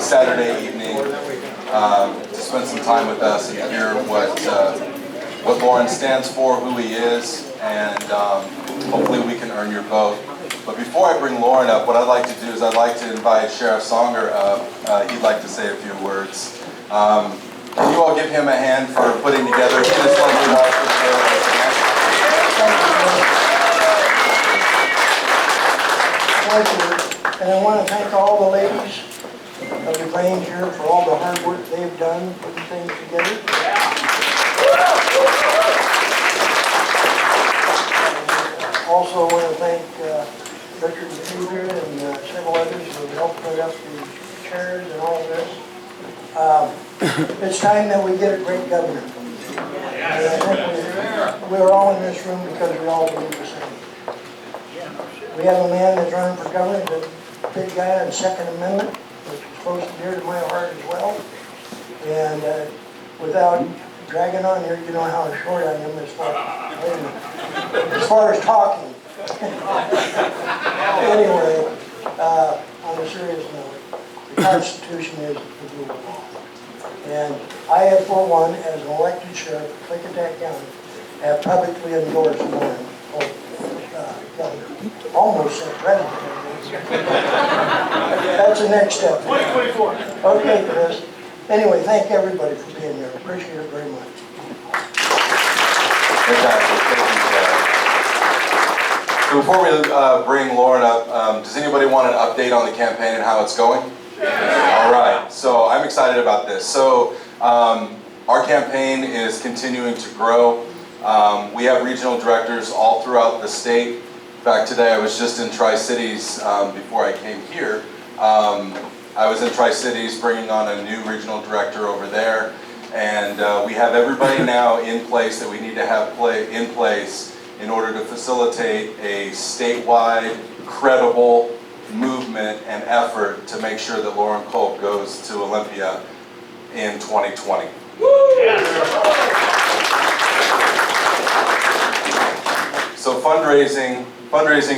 Saturday evening to spend some time with us and hear what Lauren stands for, who he is, and hopefully we can earn your vote. But before I bring Lauren up, what I'd like to do is I'd like to invite Sheriff Songer up. He'd like to say a few words. Can you all give him a hand for putting together his Thank you. And I want to thank all the ladies of the Grange here for all the hard work they've done putting things together. Also want to thank Richard Beaver and several others who helped put up the chairs and all of this. It's time that we get a great governor. And I think we're all in this room because we all believe the same. We have a man that's running for governor, the big guy on the Second Amendment, which is close and dear to my heart as well. And without dragging on here, you know how short I am as far as talking. Anyway, on a serious note, the Constitution is the rule of law. And I have, for one, as an elected sheriff of Clickitat County, have publicly endorsed Lauren for governor. Almost said president. That's the next step. 2024. Okay, Chris. Anyway, thank everybody for being here. Appreciate it very much. Fantastic. Thank you, Sheriff. So before we bring Lauren up, does anybody want an update on the campaign and how it's going? All right, so I'm excited about this. So our campaign is continuing to grow. We have regional directors all throughout the state. In fact, today I was just in Tri-Cities before I came here. I was in Tri-Cities bringing on a new regional director over there. And we have everybody now in place that we need to have in place in order to facilitate a statewide, credible movement and effort to make sure that Lauren Culp goes to Olympia in 2020. So fundraising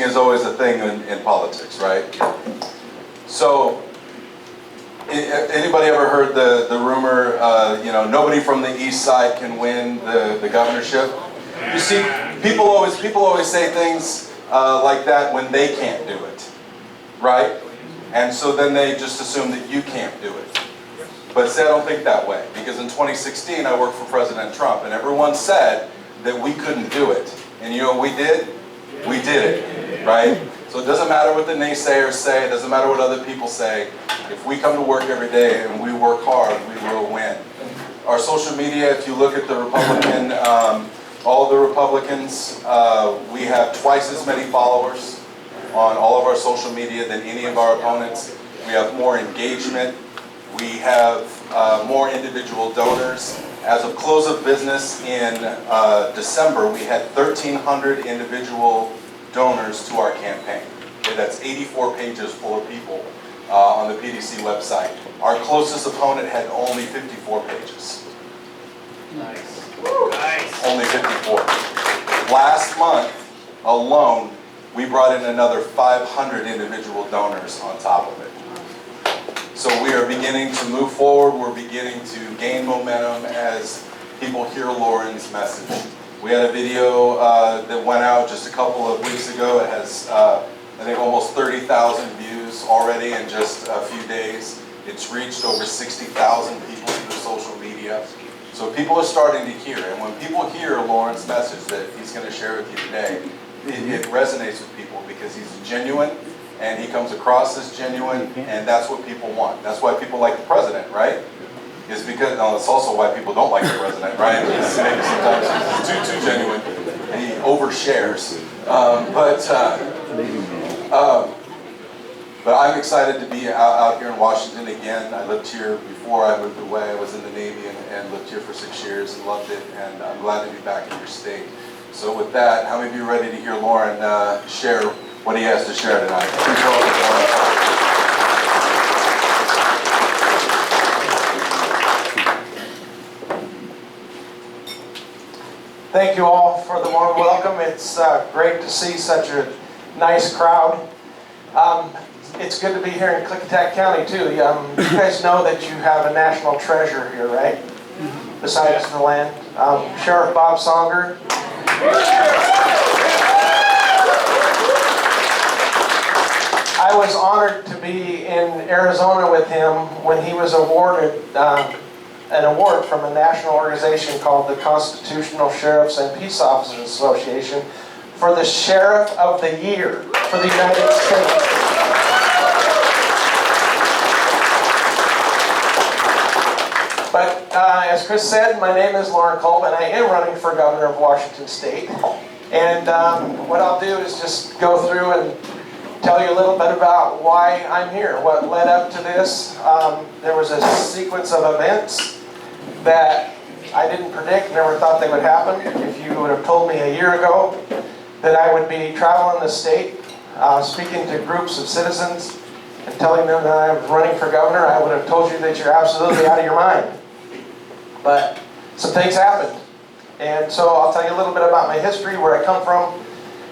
is always a thing in politics, right? So anybody ever heard the rumor, nobody from the east side can win the governorship? You see, people always say things like that when they can't do it. Right? And so then they just assume that you can't do it. But see, I don't think that way. Because in 2016, I worked for President Trump, and everyone said that we couldn't do it. And you know what we did? We did it. Right? So it doesn't matter what the naysayers say, it doesn't matter what other people say. If we come to work every day and we work hard, we will win. Our social media, if you look at the Republican, all of the Republicans, we have twice as many followers on all of our social media than any of our opponents. We have more engagement. We have more individual donors. As of close of business in December, we had 1,300 individual donors to our campaign. Okay, that's 84 pages full of people on the PDC website. Our closest opponent had only 54 pages. Nice. Nice. Only 54. Last month alone, we brought in another 500 individual donors on top of it. So we are beginning to move forward. We're beginning to gain momentum as people hear Lauren's message. We had a video that went out just a couple of weeks ago. It has, I think, almost 30,000 views already in just a few days. It's reached over 60,000 people through social media. So people are starting to hear. And when people hear Lauren's message that he's going to share with you today, it resonates with people because he's genuine and he comes across as genuine, and that's what people want. That's why people like the president, right? Is because, no, it's also why people don't like the president, right? Because maybe sometimes he's too genuine and he overshares. But I'm excited to be out here in Washington again. I lived here before I moved away. I was in the Navy and lived here for 6 years and loved it, and I'm glad to be back in your state. So with that, how many of you are ready to hear Lauren share what he has to share tonight? Thank you all for the warm welcome. It's great to see such a nice crowd. It's good to be here in Clickitat County too. You guys know that you have a national treasure here, right? Besides the land. Sheriff Bob Songer. I was honored to be in Arizona with him when he was awarded an award from a national organization called the Constitutional Sheriffs and Peace Officers Association for the Sheriff of the Year for the United States. But as Chris said, my name is Culp, and I am running for governor of Washington State. And what I'll do is just go through and tell you a little bit about why I'm here, what led up to this. There was a sequence of events that I didn't predict, never thought they would happen. If you would have told me a year ago that I would be traveling the state, speaking to groups of citizens and telling them that I was running for governor, I would have told you that you're absolutely out of your mind. But some things happened. And so I'll tell you a little bit about my history, where I come from,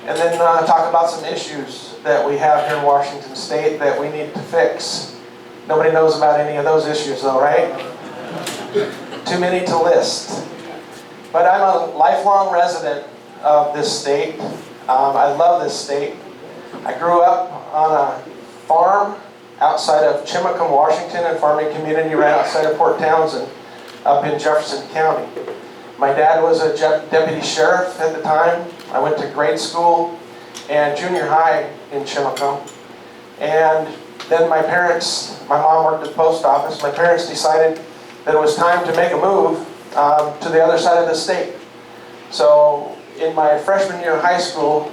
and then talk about some issues that we have here in Washington State that we need to fix. Nobody knows about any of those issues though, right? Too many to list. But I'm a lifelong resident of this state. I love this state. I grew up on a farm outside of Chimacum, Washington, a farming community right outside of Port Townsend, up in Jefferson County. My dad was a deputy sheriff at the time. I went to grade school and junior high in Chimacum. And then my mom worked at the post office. My parents decided that it was time to make a move to the other side of the state. So in my freshman year of high school,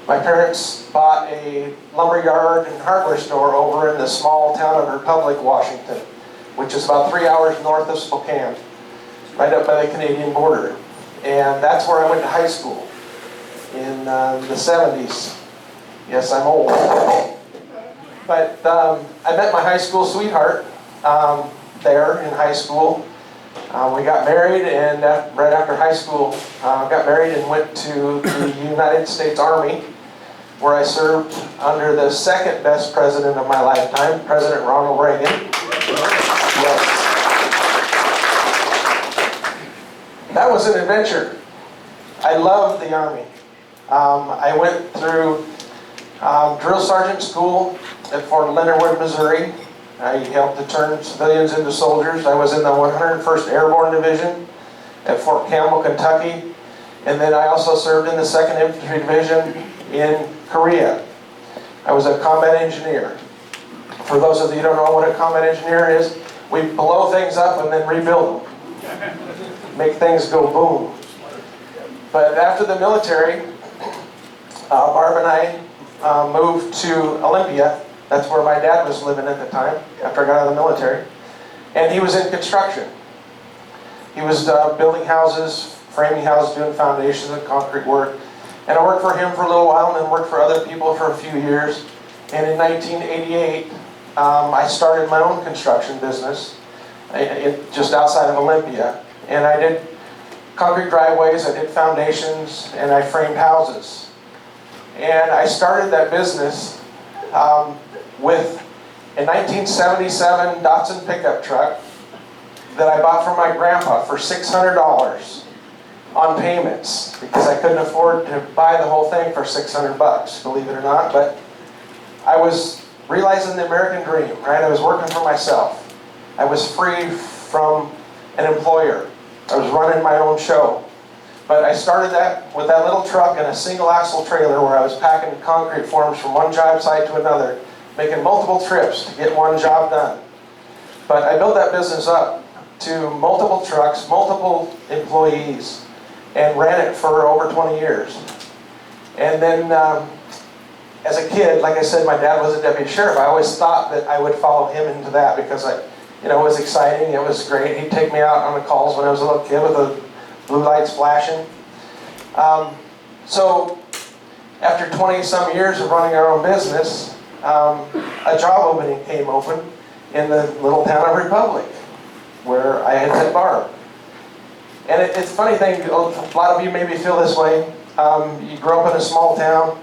my parents bought a lumberyard and hardware store over in the small town of Republic, Washington, which is about 3 hours north of Spokane, right up by the Canadian border. And that's where I went to high school in the 70s. Yes, I'm old. But I met my high school sweetheart there in high school. We got married, and right after high school, got married and went to the United States Army, where I served under the second best president of my lifetime, President Ronald Reagan. Yes. That was an adventure. I loved the Army. I went through drill sergeant school at Fort Leonard Wood, Missouri. I helped to turn civilians into soldiers. I was in the 101st Airborne Division at Fort Campbell, Kentucky. And then I also served in the 2nd Infantry Division in Korea. I was a combat engineer. For those of you who don't know what a combat engineer is, we blow things up and then rebuild them. Make things go boom. But after the military, Barb and I moved to Olympia. That's where my dad was living at the time, after I got out of the military. And he was in construction. He was building houses, framing houses, doing foundations and concrete work. And I worked for him for a little while, and then worked for other people for a few years. And in 1988, I started my own construction business just outside of Olympia. And I did concrete driveways, I did foundations, and I framed houses. And I started that business with a 1977 Datsun pickup truck that I bought from my grandpa for $600 on payments, because I couldn't afford to buy the whole thing for 600 bucks, believe it or not. But I was realizing the American dream, right? I was working for myself. I was free from an employer. I was running my own show. But I started that with that little truck and a single axle trailer, where I was packing concrete forms from one job site to another, making multiple trips to get one job done. But I built that business up to multiple trucks, multiple employees, and ran it for over 20 years. And then as a kid, like I said, my dad was a deputy sheriff. I always thought that I would follow him into that, because it was exciting, it was great. He'd take me out on the calls when I was a little kid with the blue lights flashing. So after 20-some years of running our own business, a job opening came open in the little town of Republic, where I had met Barb. And it's a funny thing, a lot of you maybe feel this way. You grow up in a small town,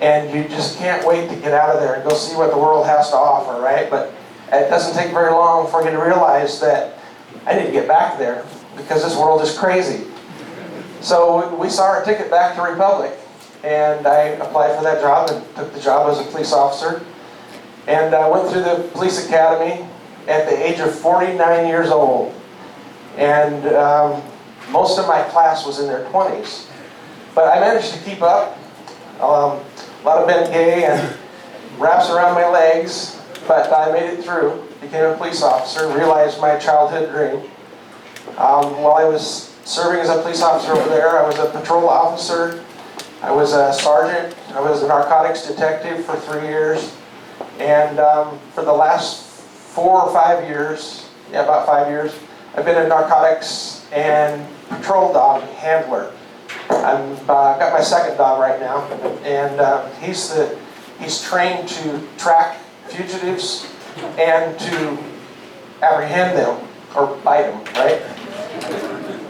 and you just can't wait to get out of there and go see what the world has to offer, right? But it doesn't take very long for you to realize that I need to get back there because this world is crazy. So we saw our ticket back to Republic, and I applied for that job and took the job as a police officer. And I went through the police academy at the age of 49 years old. And most of my class was in their 20s. But I managed to keep up. A lot of Bengay and wraps around my legs, but I made it through, became a police officer, realized my childhood dream. While I was serving as a police officer over there, I was a patrol officer, I was a sergeant, I was a narcotics detective for 3 years, and for the last 4 or 5 years, about 5 years, I've been a narcotics and patrol dog handler. I've got my second dog right now, and he's trained to track fugitives and to apprehend them, or bite them, right?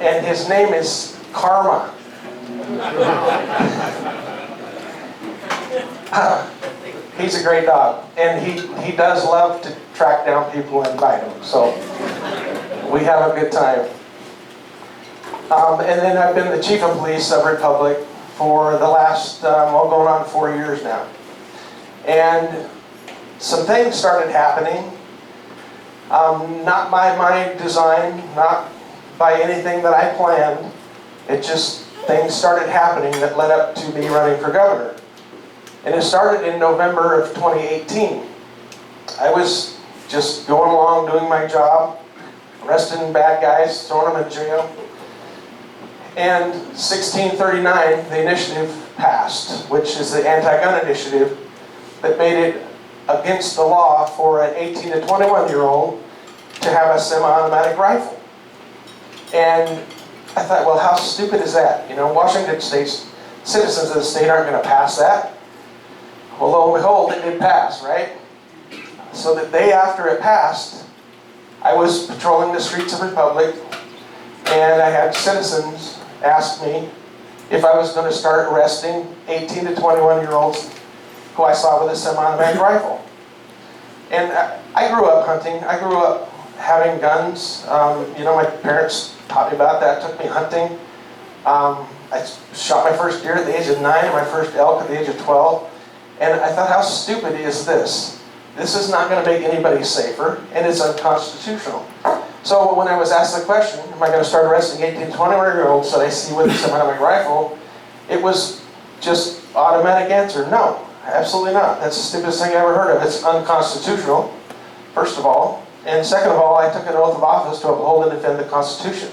And his name is Karma. He's a great dog, and he does love to track down people and bite them, so we have a good time. And then I've been the chief of police of Republic for the last, going on 4 years now. And some things started happening, not by my design, not by anything that I planned. It just, things started happening that led up to me running for governor. And it started in November of 2018. I was just going along doing my job, arresting bad guys, throwing them in jail. And 1639, the initiative passed, which is the anti-gun initiative that made it against the law for an 18 to 21-year-old to have a semi-automatic rifle. And I thought, well, how stupid is that? You know, Washington State's citizens of the state aren't going to pass that. Well, lo and behold, it did pass, right? So the day after it passed, I was patrolling the streets of Republic, and I had citizens ask me if I was going to start arresting 18 to 21-year-olds who I saw with a semi-automatic rifle. And I grew up hunting. I grew up having guns. You know, my parents taught me about that, took me hunting. I shot my first deer at the age of 9 and my first elk at the age of 12. And I thought, how stupid is this? This is not going to make anybody safer, and it's unconstitutional. So when I was asked the question, am I going to start arresting 18 to 21-year-olds that I see with a semi-automatic rifle, it was just automatic answer, no, absolutely not. That's the stupidest thing I ever heard of. It's unconstitutional, first of all. And second of all, I took an oath of office to uphold and defend the Constitution.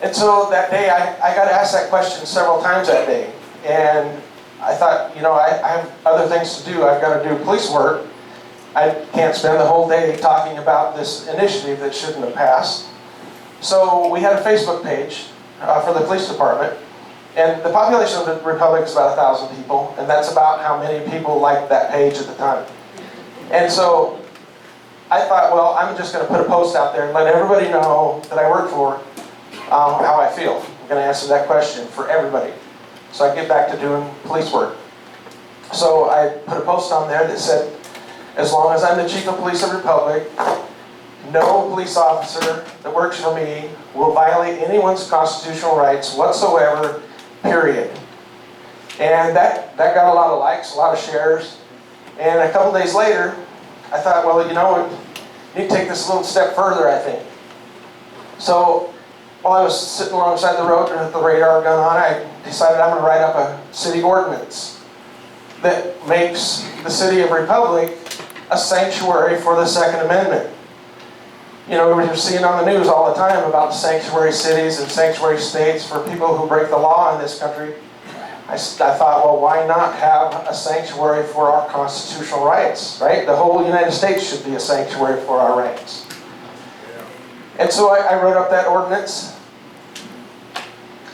And so that day, I got asked that question several times that day. And I thought, you know, I have other things to do. I've got to do police work. I can't spend the whole day talking about this initiative that shouldn't have passed. So we had a Facebook page for the police department. And the population of the Republic is about 1,000 people. And that's about how many people liked that page at the time. And so I thought, well, I'm just going to put a post out there and let everybody know that I work for how I feel. I'm going to answer that question for everybody. So I get back to doing police work. So I put a post on there that said, as long as I'm the chief of police of Republic, no police officer that works for me will violate anyone's constitutional rights whatsoever, period. And that got a lot of likes, a lot of shares. And a couple days later, I thought, well, you know, we need to take this a little step further, I think. So while I was sitting alongside the road with the radar gun on, I decided I'm going to write up a city ordinance that makes the city of Republic a sanctuary for the Second Amendment. You know, we're seeing on the news all the time about sanctuary cities and sanctuary states for people who break the law in this country. I thought, well, why not have a sanctuary for our constitutional rights, right? The whole United States should be a sanctuary for our rights. And so I wrote up that ordinance,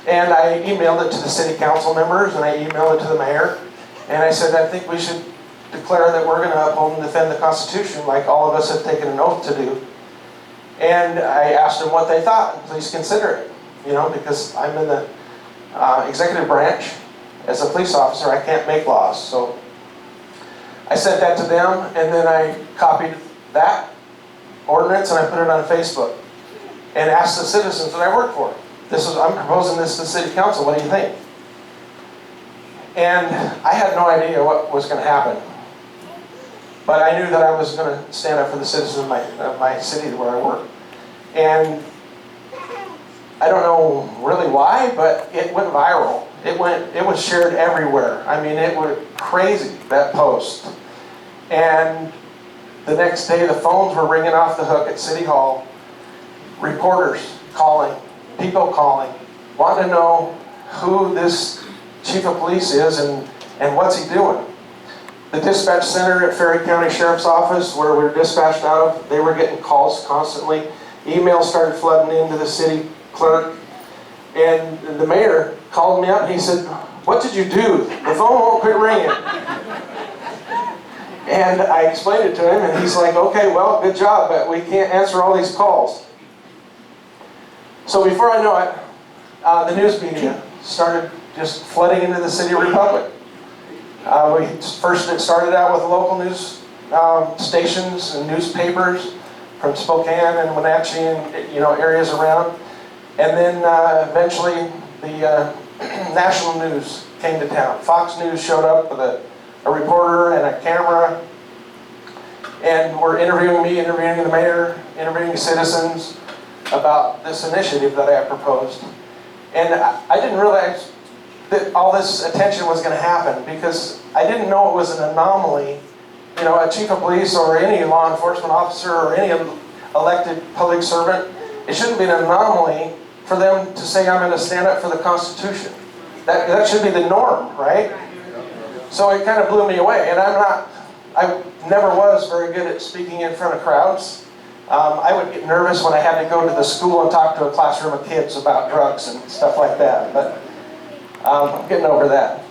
and I emailed it to the city council members, and I emailed it to the mayor, and I said, I think we should declare that we're going to uphold and defend the Constitution like all of us have taken an oath to do. And I asked them what they thought, and please consider it, because I'm in the executive branch. As a police officer, I can't make laws, so I sent that to them, and then I copied that ordinance and I put it on Facebook and asked the citizens that I work for. I'm proposing this to the city council, what do you think? And I had no idea what was going to happen. But I knew that I was going to stand up for the citizens of my city where I work. And I don't know really why, but it went viral. It was shared everywhere. I mean, it was crazy, that post. And the next day, the phones were ringing off the hook at City Hall. Reporters calling, people calling, wanting to know who this chief of police is and what's he doing. The dispatch center at Ferry County Sheriff's Office, where we were dispatched out of, they were getting calls constantly. Emails started flooding into the city clerk. And the mayor called me up and he said, "What did you do? The phone won't quit ringing." And I explained it to him, and he's like, "Okay, well, good job, but we can't answer all these calls." So before I know it, the news media started just flooding into the city of Republic. First it started out with local news stations and newspapers from Spokane and Wenatchee and areas around. And then eventually the national news came to town. Fox News showed up with a reporter and a camera, and were interviewing me, interviewing the mayor, interviewing citizens about this initiative that I had proposed. And I didn't realize that all this attention was going to happen, because I didn't know it was an anomaly. A chief of police or any law enforcement officer or any elected public servant, it shouldn't be an anomaly for them to say, "I'm going to stand up for the Constitution." That should be the norm, right? So it kind of blew me away. And I never was very good at speaking in front of crowds. I would get nervous when I had to go to the school and talk to a classroom of kids about drugs and stuff like that. But I'm getting over that.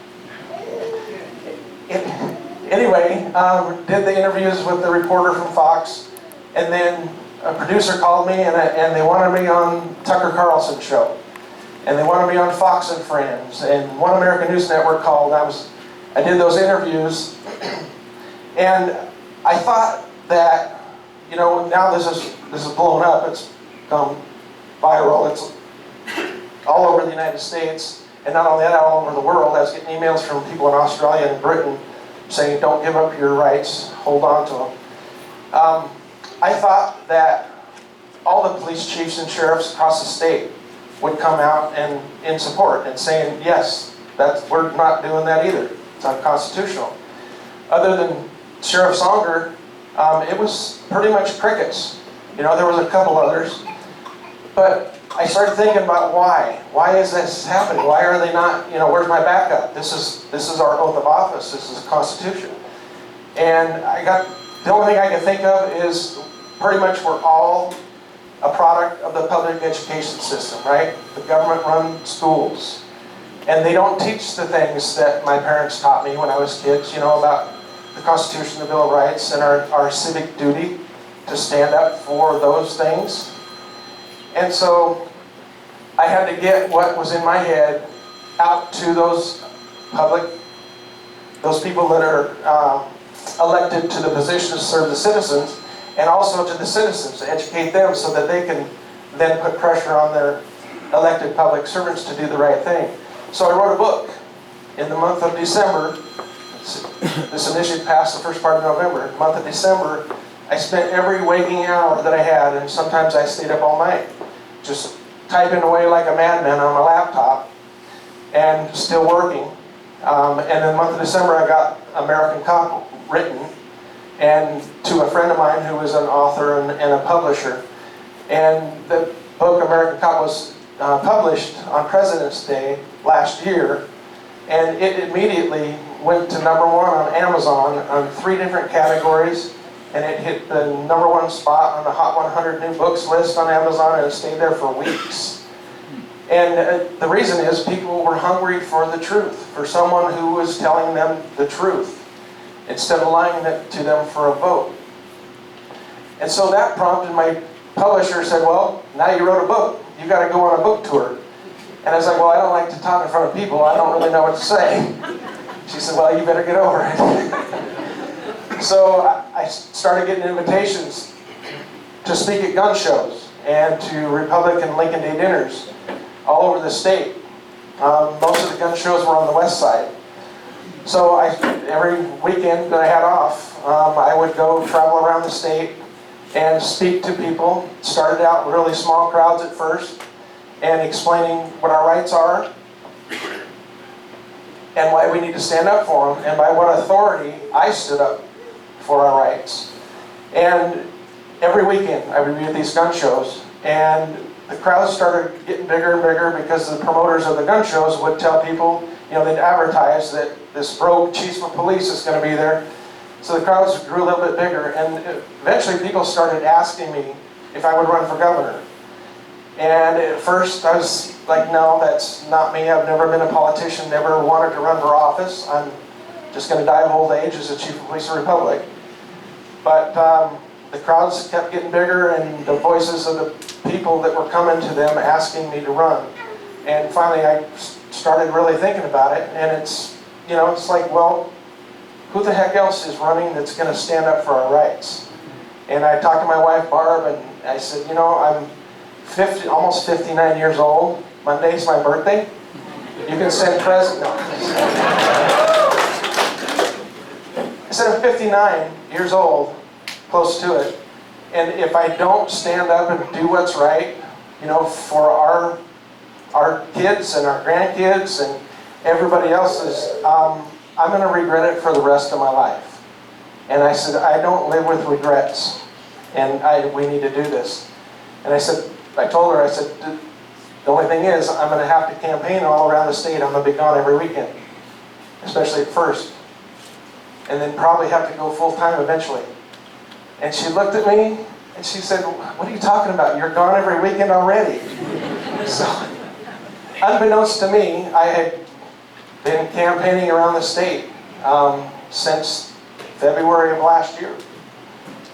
Anyway, did the interviews with the reporter from Fox, and then a producer called me and they wanted me on Tucker Carlson's show. And they wanted me on Fox and Friends. And One American News Network called. I did those interviews. And I thought that, now this is blown up. It's gone viral. It's all over the United States. And not only that, all over the world. I was getting emails from people in Australia and Britain saying, "Don't give up your rights, hold on to them." I thought that all the police chiefs and sheriffs across the state would come out and in support and saying, "Yes, we're not doing that either. It's unconstitutional." Other than Sheriff Songer, it was pretty much crickets. There was a couple others. But I started thinking about why. Why is this happening? Why are they not, where's my backup? This is our oath of office. This is the Constitution. And the only thing I can think of is pretty much we're all a product of the public education system, right? The government-run schools. And they don't teach the things that my parents taught me when I was kids, about the Constitution, the Bill of Rights, and our civic duty to stand up for those things. And so I had to get what was in my head out to those people that are elected to the position to serve the citizens, and also to the citizens, to educate them so that they can then put pressure on their elected public servants to do the right thing. So I wrote a book in the month of December. This initiative passed the first part of November. The month of December, I spent every waking hour that I had, and sometimes I stayed up all night, just typing away like a madman on my laptop, and still working. And in the month of December, I got American Culp written, and to a friend of mine who is an author and a publisher. And the book American Culp was published on President's Day last year, and it immediately went to #1 on Amazon on 3 different categories, and it hit the #1 spot on the Hot 100 New Books list on Amazon, and it stayed there for weeks. And the reason is people were hungry for the truth, for someone who was telling them the truth, instead of lying to them for a vote. And so that prompted my publisher said, well, now you wrote a book, you got to go on a book tour. And I was like, well, I don't like to talk in front of people, I don't really know what to say. She said, well, you better get over it. So I started getting invitations to speak at gun shows and to Republican Lincoln Day dinners all over the state. Most of the gun shows were on the west side. So every weekend that I had off, I would go travel around the state and speak to people. Started out really small crowds at first and explaining what our rights are and why we need to stand up for them and by what authority I stood up for our rights. And every weekend I would be at these gun shows, and the crowds started getting bigger and bigger because the promoters of the gun shows would tell people, they'd advertise that this rogue chief of police is going to be there. So the crowds grew a little bit bigger, and eventually people started asking me if I would run for governor. And at first I was like, no, that's not me. I've never been a politician, never wanted to run for office. I'm just going to die of old age as a chief of police of the republic. But the crowds kept getting bigger, and the voices of the people that were coming to them asking me to run. And finally I started really thinking about it, and it's like, well, who the heck else is running that's going to stand up for our rights? And I talked to my wife, Barb, and I said, I'm almost 59 years old. Monday's my birthday. You can send presents. No. I said, I'm 59 years old, close to it. And if I don't stand up and do what's right, for our kids and our grandkids and everybody else's, I'm going to regret it for the rest of my life. And I said, I don't live with regrets, and we need to do this. And I told her, the only thing is, I'm going to have to campaign all around the state. I'm going to be gone every weekend, especially at first. And then probably have to go full-time eventually. And she looked at me, and she said, what are you talking about? You're gone every weekend already. So, unbeknownst to me, I had been campaigning around the state since February of last year,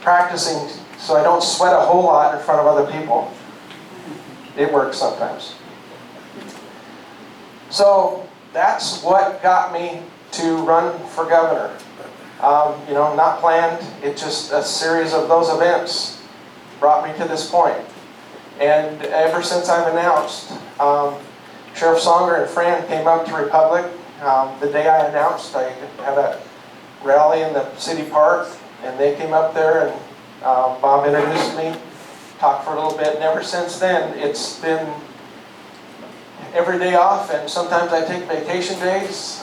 practicing so I don't sweat a whole lot in front of other people. It works sometimes. So that's what got me to run for governor. Not planned. It just a series of those events brought me to this point. And ever since I've announced, Sheriff Songer and Fran came up to Republic. The day I announced, I had a rally in the city park, and they came up there, and Bob introduced me, talked for a little bit, and ever since then, it's been every day off, and sometimes I take vacation days.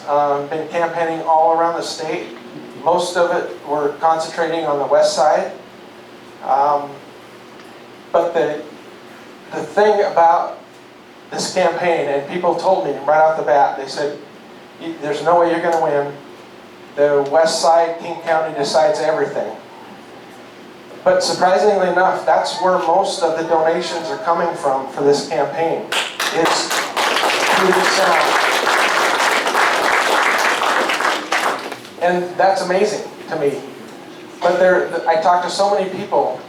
Been campaigning all around the state. Most of it we're concentrating on the west side. But the thing about this campaign, and people told me right off the bat, they said, there's no way you're going to win. The west side, King County decides everything. But surprisingly enough, that's where most of the donations are coming from for this campaign. It's Puget Sound. And that's amazing to me. But I talk to so many people,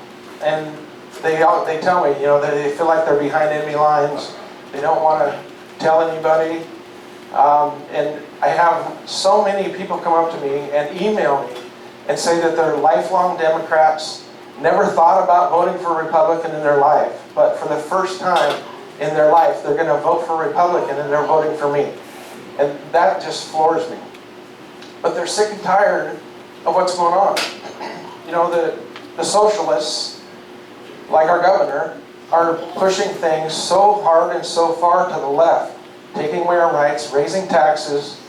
and they tell me, they feel like they're behind enemy lines. They don't want to tell anybody. And I have so many people come up to me and email me and say that they're lifelong Democrats, never thought about voting for a Republican in their life, but for the first time in their life, they're going to vote for a Republican and they're voting for me. And that just floors me. But they're sick and tired of what's going on. The socialists, like our governor, are pushing things so hard and so far to the left, taking away our rights, raising taxes,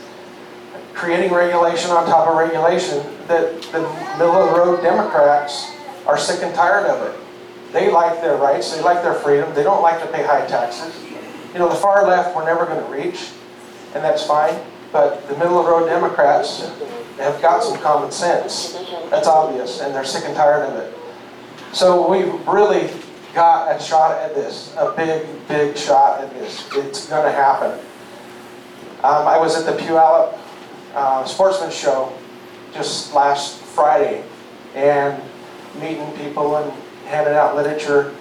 creating regulation on top of regulation, that the middle-of-the-road Democrats are sick and tired of it. They like their rights, they like their freedom, they don't like to pay high taxes. The far left we're never going to reach, and that's fine, but the middle-of-the-road Democrats have got some common sense. That's obvious, and they're sick and tired of it. So we've really got a shot at this, a big, big shot at this. It's going to happen. I was at the Puyallup Sportsman Show just last Friday, and meeting people and handing out literature.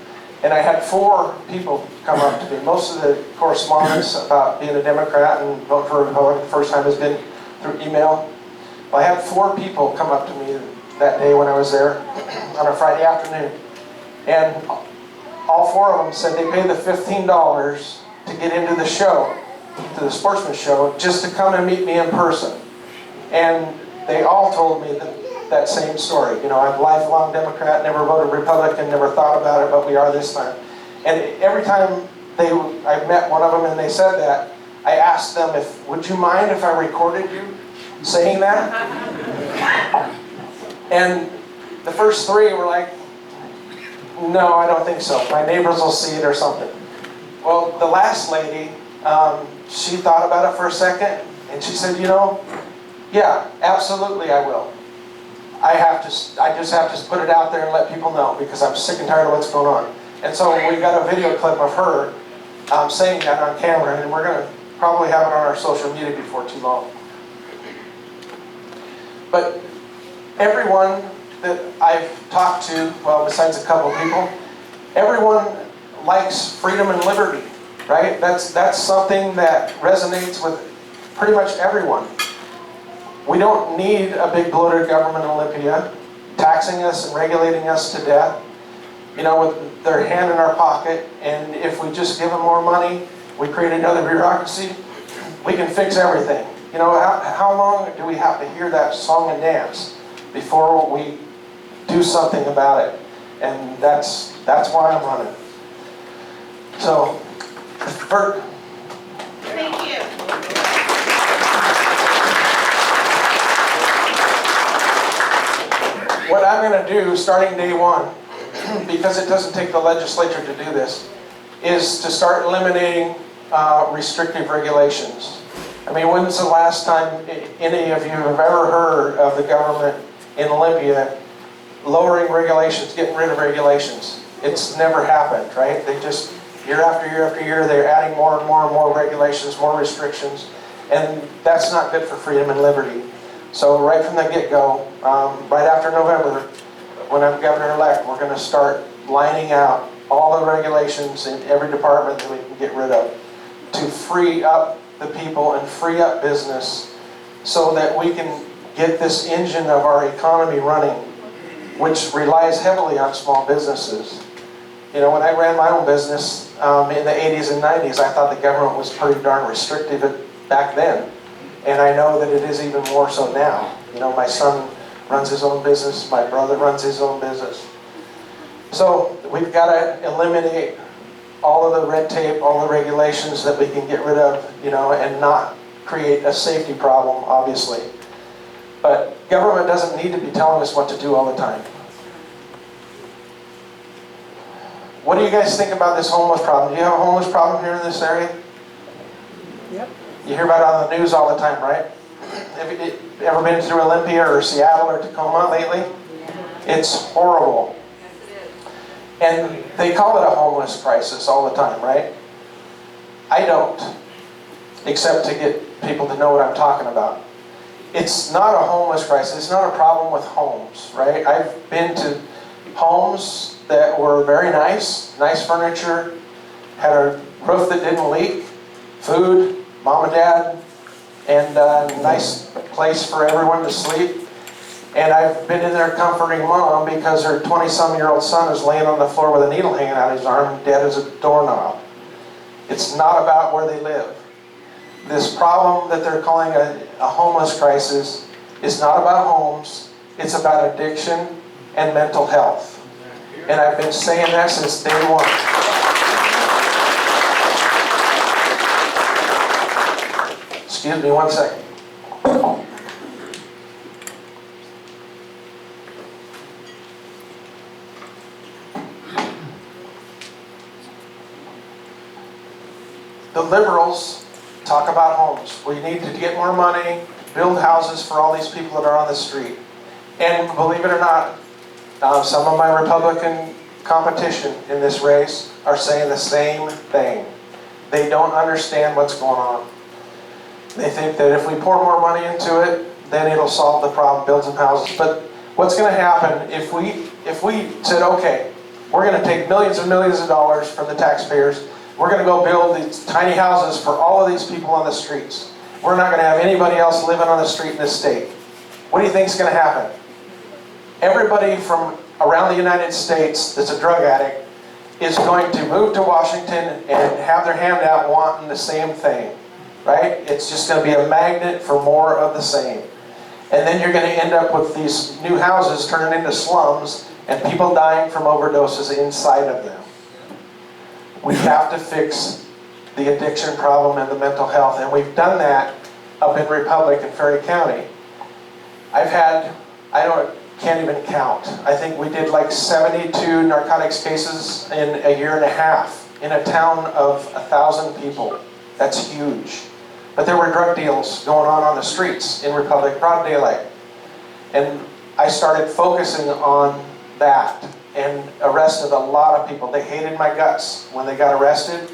And I had 4 people come up to me. Most of the correspondence about being a Democrat and voting for a Republican the first time has been through email. Well, I had 4 people come up to me that day when I was there on a Friday afternoon. And all 4 of them said they paid the $15 to get into the show, to the sportsman show, just to come and meet me in person. And they all told me that same story. You know, I'm a lifelong Democrat, never voted Republican, never thought about it, but we are this time. And every time I met one of them and they said that, I asked them, would you mind if I recorded you saying that? And the first 3 were like, no, I don't think so. My neighbors will see it or something. Well, the last lady, she thought about it for a second, and she said, you know, yeah, absolutely I will. I just have to put it out there and let people know, because I'm sick and tired of what's going on. And so we got a video clip of her saying that on camera, and we're going to probably have it on our social media before too long. But everyone that I've talked to, well, besides a couple people, everyone likes freedom and liberty, right? That's something that resonates with pretty much everyone. We don't need a big bloated government in Olympia taxing us and regulating us to death, you know, with their hand in our pocket. And if we just give them more money, we create another bureaucracy, we can fix everything. You know, how long do we have to hear that song and dance before we do something about it? And that's why I'm running. So, Bert. Thank you. What I'm going to do starting day 1, because it doesn't take the legislature to do this, is to start eliminating restrictive regulations. I mean, when's the last time any of you have ever heard of the government in Olympia lowering regulations, getting rid of regulations? It's never happened, right? They just, year after year after year, they're adding more and more and more regulations, more restrictions, and that's not good for freedom and liberty. So right from the get-go, right after November, when I'm governor-elect, we're going to start lining out all the regulations in every department that we can get rid of to free up the people and free up business so that we can get this engine of our economy running, which relies heavily on small businesses. You know, when I ran my own business in the 80s and 90s, I thought the government was pretty darn restrictive back then. And I know that it is even more so now. You know, my son runs his own business, my brother runs his own business. So we've got to eliminate all of the red tape, all the regulations that we can get rid of, you know, and not create a safety problem, obviously. But government doesn't need to be telling us what to do all the time. What do you guys think about this homeless problem? Do you have a homeless problem here in this area? Yep. You hear about it on the news all the time, right? Have you ever been to Olympia or Seattle or Tacoma lately? It's horrible. And they call it a homeless crisis all the time, right? I don't, except to get people to know what I'm talking about. It's not a homeless crisis. It's not a problem with homes, right? I've been to homes that were very nice furniture, had a roof that didn't leak, food, mom and dad, and a nice place for everyone to sleep. And I've been in there comforting mom because her 20-some-year-old son is laying on the floor with a needle hanging out of his arm, dead as a doorknob. It's not about where they live. This problem that they're calling a homeless crisis is not about homes, it's about addiction and mental health. And I've been saying that since day 1. Excuse me 1 second. The liberals talk about homes. We need to get more money, build houses for all these people that are on the street. And believe it or not, some of my Republican competition in this race are saying the same thing. They don't understand what's going on. They think that if we pour more money into it, then it'll solve the problem, build some houses. But what's going to happen if we said, okay, We're going to take millions and millions of dollars from the taxpayers. We're going to go build these tiny houses for all of these people on the streets. We're not going to have anybody else living on the street in this state. What do you think is going to happen? Everybody from around the United States that's a drug addict is going to move to Washington and have their hand out wanting the same thing, right? It's just going to be a magnet for more of the same. And then you're going to end up with these new houses turning into slums and people dying from overdoses inside of them. We have to fix the addiction problem and the mental health, and we've done that up in Republic and Ferry County. I've had, can't even count. I think we did like 72 narcotics cases in a year and a half in a town of 1,000 people. That's huge. But there were drug deals going on the streets in Republic, broad daylight. And I started focusing on that and arrested a lot of people. They hated my guts when they got arrested.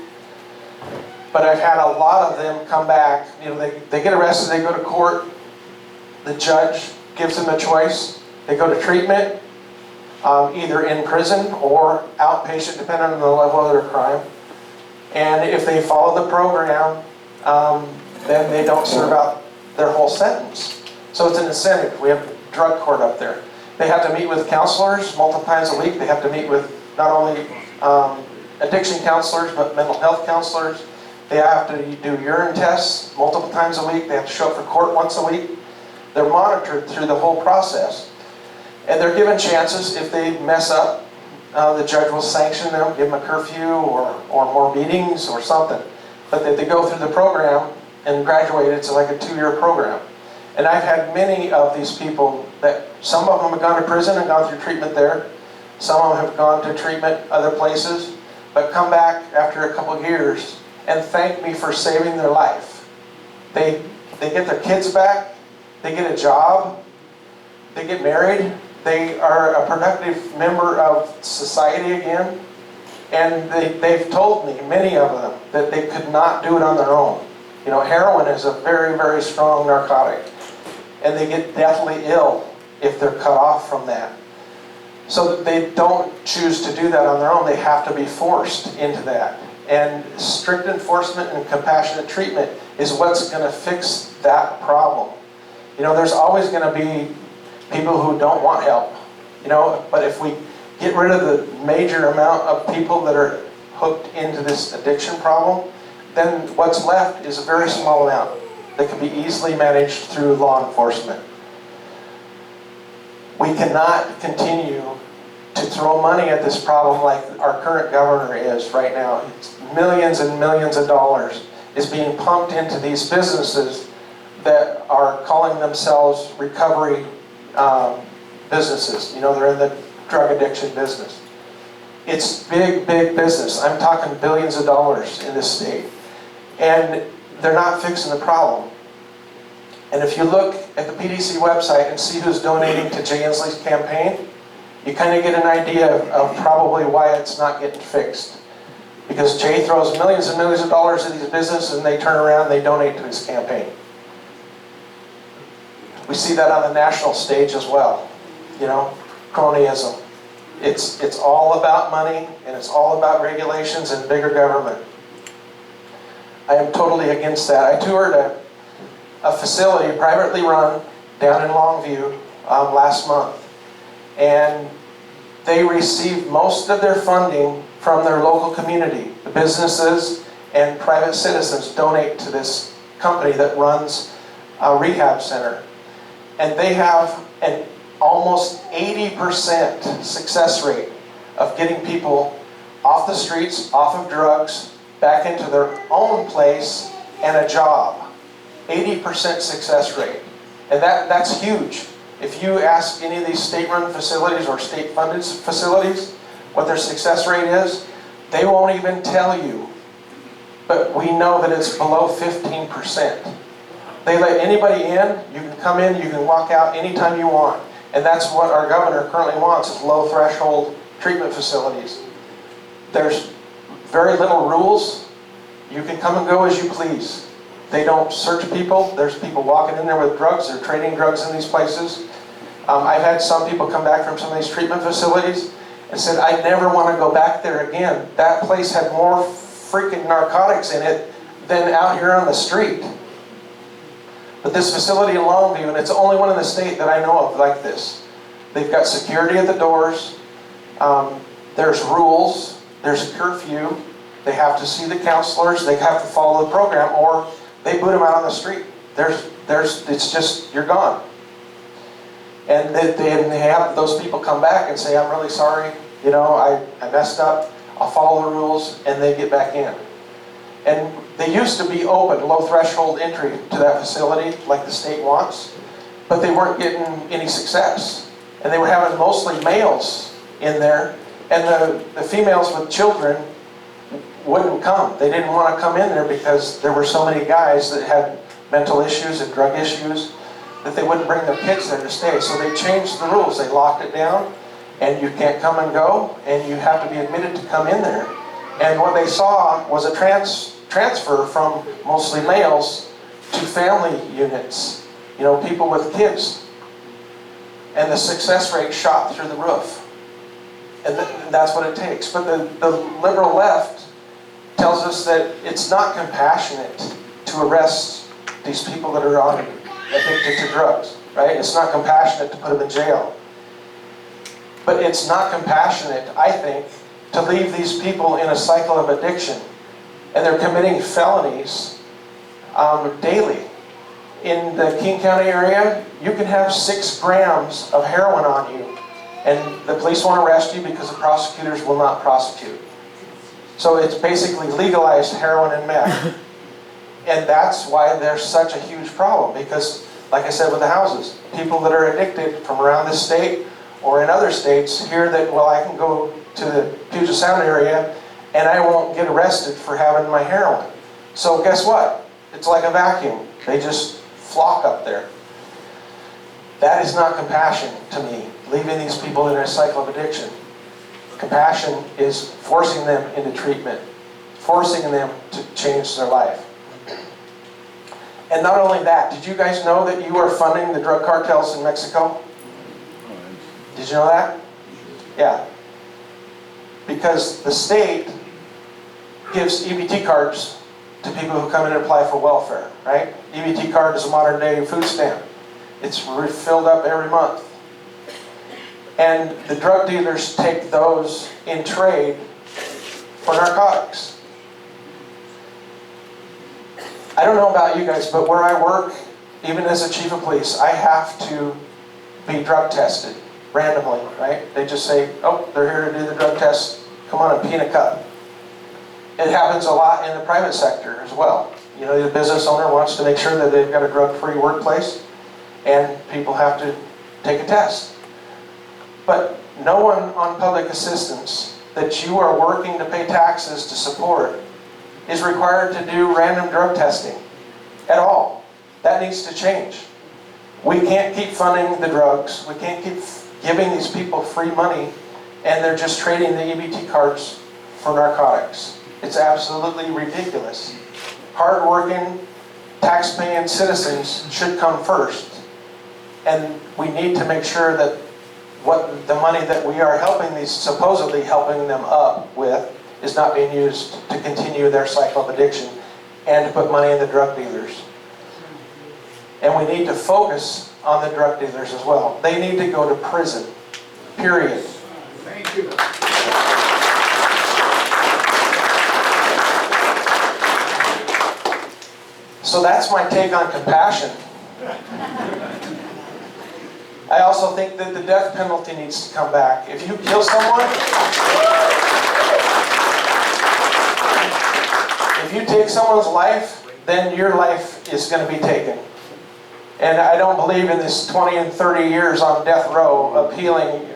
But I've had a lot of them come back. You know, they get arrested, they go to court. The judge gives them a choice. They go to treatment, either in prison or outpatient, depending on the level of their crime. And if they follow the program, then they don't serve out their whole sentence. So it's an incentive. We have drug court up there. They have to meet with counselors multiple times a week. They have to meet with not only addiction counselors, but mental health counselors. They have to do urine tests multiple times a week. They have to show up for court once a week. They're monitored through the whole process. And they're given chances. If they mess up, the judge will sanction them, give them a curfew or more meetings or something. But they go through the program and graduate. It's like a 2-year program. And I've had many of these people that, some of them have gone to prison and gone through treatment there. Some of them have gone to treatment other places, but come back after a couple of years and thank me for saving their life. They get their kids back, they get a job, they get married, they are a productive member of society again, and they've told me, many of them, that they could not do it on their own. You know, heroin is a very, very strong narcotic, and they get deathly ill if they're cut off from that. So that they don't choose to do that on their own, they have to be forced into that. And strict enforcement and compassionate treatment is what's going to fix that problem. You know, there's always going to be people who don't want help, you know, but if we get rid of the major amount of people that are hooked into this addiction problem, then what's left is a very small amount that can be easily managed through law enforcement. We cannot continue to throw money at this problem like our current governor is right now. It's millions and millions of dollars is being pumped into these businesses that are calling themselves recovery businesses. You know, they're in the drug addiction business. It's big, big business. I'm talking billions of dollars in this state. And they're not fixing the problem. And if you look at the PDC website and see who's donating to Jay Inslee's campaign, you kind of get an idea of probably why it's not getting fixed. Because Jay throws millions and millions of dollars at these businesses and they turn around and they donate to his campaign. We see that on the national stage as well. You know, cronyism. It's all about money and it's all about regulations and bigger government. I am totally against that. I toured a facility, privately run, down in Longview last month. And they receive most of their funding from their local community. The businesses and private citizens donate to this company that runs a rehab center. And they have an almost 80% success rate of getting people off the streets, off of drugs, back into their own place and a job. 80% success rate. And that's huge. If you ask any of these state-run facilities or state-funded facilities what their success rate is, they won't even tell you. But we know that it's below 15%. They let anybody in, you can come in, you can walk out anytime you want. And that's what our governor currently wants, is low-threshold treatment facilities. There's very little rules. You can come and go as you please. They don't search people. There's people walking in there with drugs. They're trading drugs in these places. I've had some people come back from some of these treatment facilities, and said, I never want to go back there again. That place had more freaking narcotics in it than out here on the street. But this facility in Longview, and it's the only one in the state that I know of like this. They've got security at the doors. There's rules. There's a curfew. They have to see the counselors. They have to follow the program, or they boot them out on the street. It's just, you're gone. And they have those people come back and say, I'm really sorry. You know, I messed up. I'll follow the rules, and they get back in. And they used to be open, low threshold entry to that facility, like the state wants, but they weren't getting any success. And they were having mostly males in there, and the females with children wouldn't come. They didn't want to come in there because there were so many guys that had mental issues and drug issues that they wouldn't bring their kids there to stay. So they changed the rules. They locked it down, and you can't come and go, and you have to be admitted to come in there. And what they saw was a transfer from mostly males to family units, you know, people with kids. And the success rate shot through the roof. And that's what it takes. But the liberal left tells us that it's not compassionate to arrest these people that are addicted to drugs, right? It's not compassionate to put them in jail. But it's not compassionate, I think, to leave these people in a cycle of addiction. And they're committing felonies daily. In the King County area, you can have 6 grams of heroin on you, and the police won't arrest you because the prosecutors will not prosecute. So it's basically legalized heroin and meth. And that's why there's such a huge problem, because, like I said with the houses, people that are addicted from around this state or in other states hear that, well, I can go to the Puget Sound area and I won't get arrested for having my heroin. So guess what? It's like a vacuum. They just flock up there. That is not compassion to me, leaving these people in a cycle of addiction. Compassion is forcing them into treatment, forcing them to change their life. And not only that, did you guys know that you are funding the drug cartels in Mexico? Did you know that? Yeah. Because the state gives EBT cards to people who come in and apply for welfare, right? EBT card is a modern day food stamp. It's filled up every month. And the drug dealers take those in trade for narcotics. I don't know about you guys, but where I work, even as a chief of police, I have to be drug tested randomly, right? They just say, oh, they're here to do the drug test. Come on and pee in a cup. It happens a lot in the private sector as well. You know, the business owner wants to make sure that they've got a drug-free workplace, and people have to take a test. But no one on public assistance that you are working to pay taxes to support is required to do random drug testing at all. That needs to change. We can't keep funding the drugs. We can't keep giving these people free money, and they're just trading the EBT cards for narcotics. It's absolutely ridiculous. Hard-working, tax-paying citizens should come first. And we need to make sure that what the money that we are helping these, supposedly helping them up with, is not being used to continue their cycle of addiction and to put money in the drug dealers. And we need to focus on the drug dealers as well. They need to go to prison, period. Thank you. So that's my take on compassion. I also think that the death penalty needs to come back. If you kill someone, if you take someone's life, then your life is going to be taken. And I don't believe in this 20 and 30 years on death row, appealing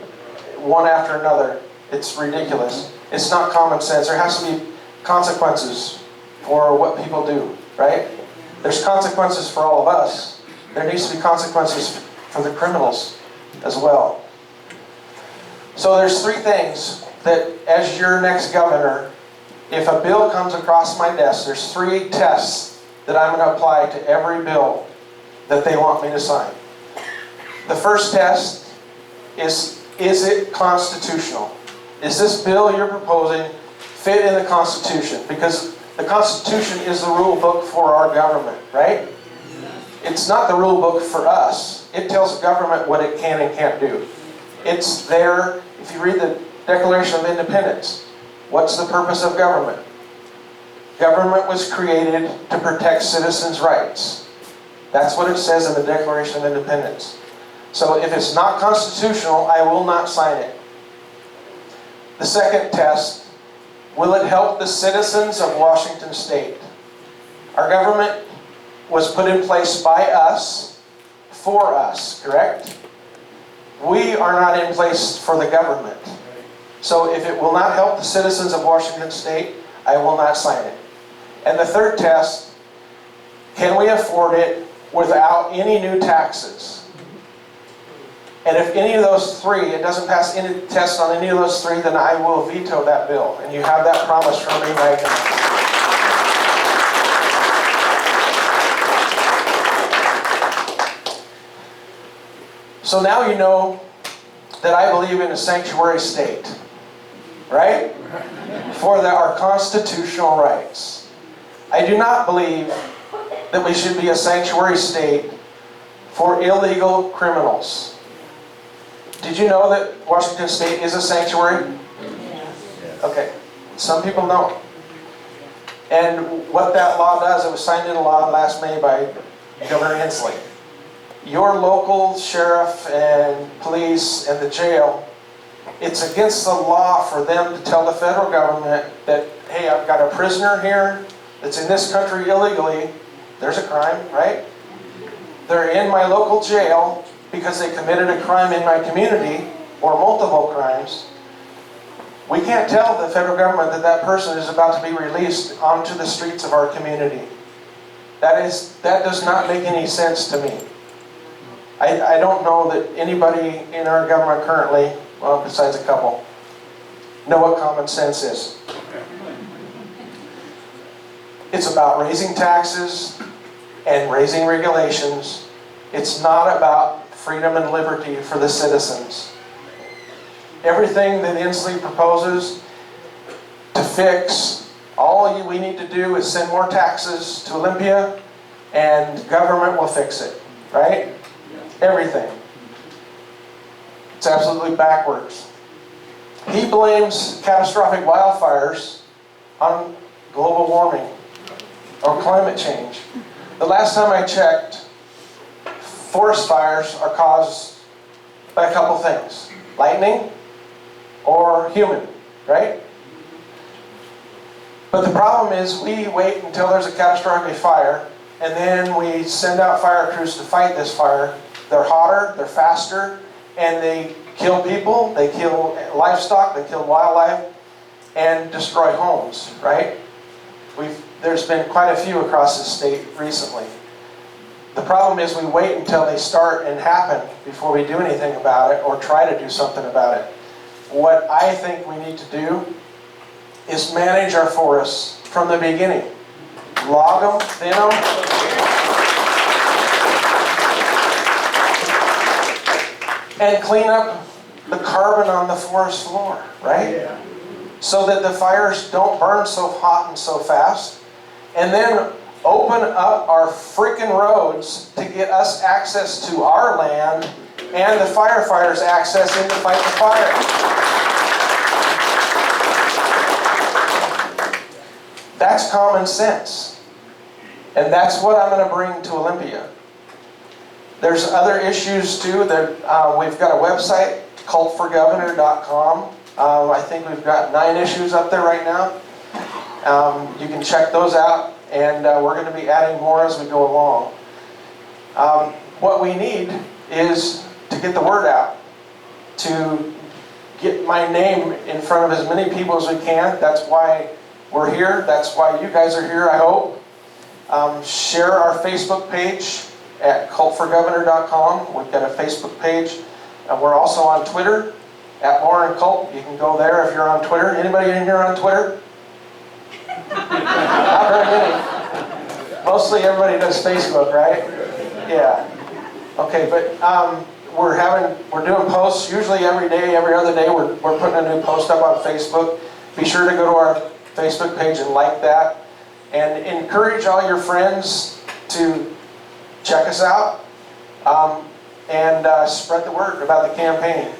one after another. It's ridiculous. It's not common sense. There has to be consequences for what people do, right? There's consequences for all of us. There needs to be consequences for the criminals as well. So there's 3 things that, as your next governor, if a bill comes across my desk, there's 3 tests that I'm going to apply to every bill that they want me to sign. The first test is it constitutional? is this bill you're proposing fit in the Constitution? Because the Constitution is the rule book for our government, right? It's not the rule book for us. It tells the government what it can and can't do. It's there, if you read the Declaration of Independence, what's the purpose of government? Government was created to protect citizens' rights. That's what it says in the Declaration of Independence. So if it's not constitutional, I will not sign it. The second test, will it help the citizens of Washington State? Our government was put in place by us, for us, correct? We are not in place for the government. So if it will not help the citizens of Washington State, I will not sign it. And the third test, can we afford it without any new taxes? And if any of those three, it doesn't pass any test on any of those three, then I will veto that bill. And you have that promise from me right now. So now you know that I believe in a sanctuary state, right? For our constitutional rights. I do not believe that we should be a sanctuary state for illegal criminals. Did you know that Washington State is a sanctuary? Okay, some people don't. And what that law does, it was signed into law last May by Governor Inslee. Your local sheriff and police and the jail, it's against the law for them to tell the federal government that, hey, I've got a prisoner here that's in this country illegally. There's a crime, right? They're in my local jail because they committed a crime in my community or multiple crimes. We can't tell the federal government that that person is about to be released onto the streets of our community. That does not make any sense to me. I don't know that anybody in our government currently, well, besides a couple, know what common sense is. It's about raising taxes and raising regulations. It's not about freedom and liberty for the citizens. Everything that Inslee proposes to fix, all we need to do is send more taxes to Olympia and government will fix it, right? Everything. It's absolutely backwards. He blames catastrophic wildfires on global warming or climate change. The last time I checked, forest fires are caused by a couple things. Lightning or human, right? But the problem is we wait until there's a catastrophic fire and then we send out fire crews to fight this fire. They're hotter, they're faster, and they kill people, they kill livestock, they kill wildlife, and destroy homes, right? There's been quite a few across the state recently. The problem is we wait until they start and happen before we do anything about it or try to do something about it. What I think we need to do is manage our forests from the beginning. Log them, thin them, and clean up the carbon on the forest floor, right? Yeah. So that the fires don't burn so hot and so fast. And then open up our freaking roads to get us access to our land and the firefighters access in to fight the fire. That's common sense. And that's what I'm going to bring to Olympia. There's other issues too. We've got a website, culpforgovernor.com. I think we've got 9 issues up there right now. You can check those out, and we're going to be adding more as we go along. What we need is to get the word out, to get my name in front of as many people as we can. That's why we're here. That's why you guys are here, I hope. Share our Facebook page at culpforgovernor.com. We've got a Facebook page. We're also on Twitter, at Lauren Culp. You can go there if you're on Twitter. Anybody in here on Twitter? Not very many. Mostly everybody does Facebook, right? Yeah. Okay, but we're doing posts usually every day, every other day. We're putting a new post up on Facebook. Be sure to go to our Facebook page and like that. And encourage all your friends to check us out and spread the word about the campaign.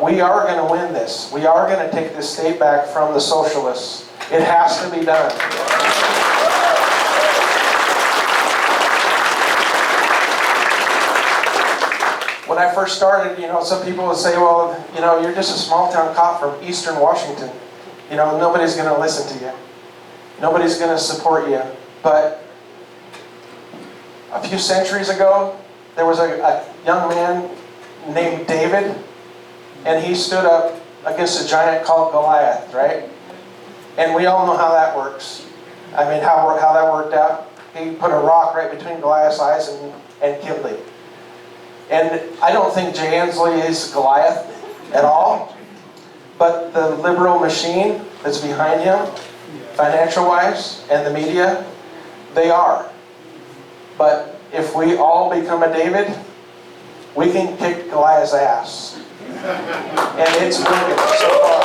We are going to win this. We are going to take this state back from the socialists. It has to be done. When I first started, some people would say, well, you're just a small town cop from Eastern Washington. Nobody's going to listen to you. Nobody's going to support you. But a few centuries ago, there was a young man named David, and he stood up against a giant called Goliath, right? And we all know how that works. I mean, how that worked out. He put a rock right between Goliath's eyes and killed him. And I don't think Jay Ansley is Goliath at all. But the liberal machine that's behind him, financial-wise, and the media, they are. But if we all become a David, we can kick Goliath's ass. And it's working so far.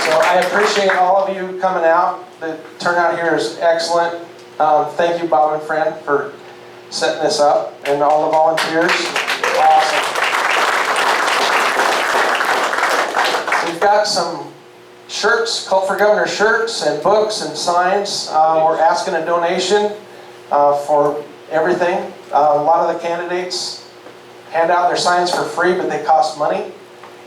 So I appreciate all of you coming out. The turnout here is excellent. Thank you, Bob and Friend, for setting this up, and all the volunteers. Awesome. We've got some shirts, Culp for Governor shirts and books and signs. We're asking a donation for everything. A lot of the candidates hand out their signs for free, but they cost money.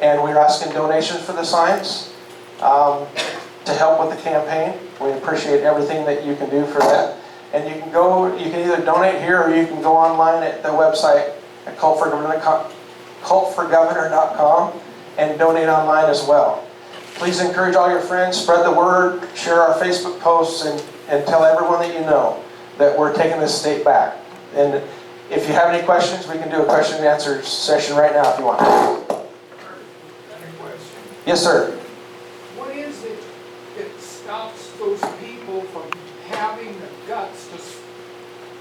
And we're asking donations for the signs to help with the campaign. We appreciate everything that you can do for that. And you can either donate here or you can go online at the website at culpforgovernor.com and donate online as well. Please encourage all your friends, spread the word, share our Facebook posts, and tell everyone that you know that we're taking this state back. And if you have any questions, we can do a question and answer session right now if you want. Yes, sir. What is it that stops those people from having the guts to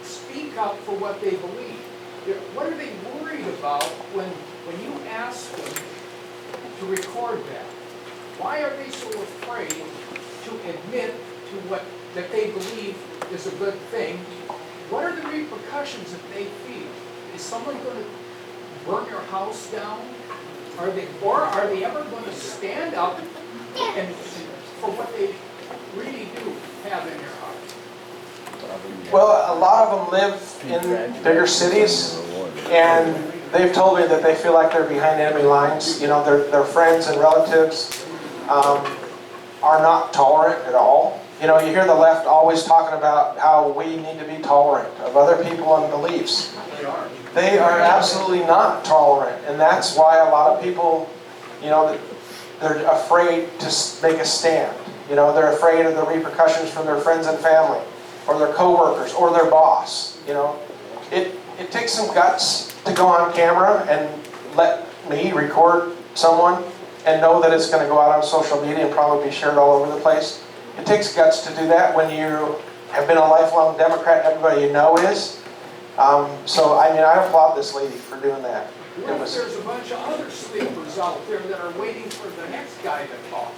speak up for what they believe? What are they worried about when you ask them to record that? Why are they so afraid to admit to what that they believe is a good thing? What are the repercussions that they feel? Is someone going to burn your house down? Are they ever going to stand up and for what they really do have in their heart? Well, a lot of them live in bigger cities, and they've told me that they feel like they're behind enemy lines. Their friends and relatives are not tolerant at all. You hear the left always talking about how we need to be tolerant of other people and beliefs. They are absolutely not tolerant, and that's why a lot of people, they're afraid to make a stand. They're afraid of the repercussions from their friends and family, or their coworkers, or their boss. It takes some guts to go on camera and let me record someone and know that it's going to go out on social media and probably be shared all over the place. It takes guts to do that when you have been a lifelong Democrat and everybody you know is. So, I applaud this lady for doing that. What if there's a bunch of other sleepers out there that are waiting for the next guy to talk?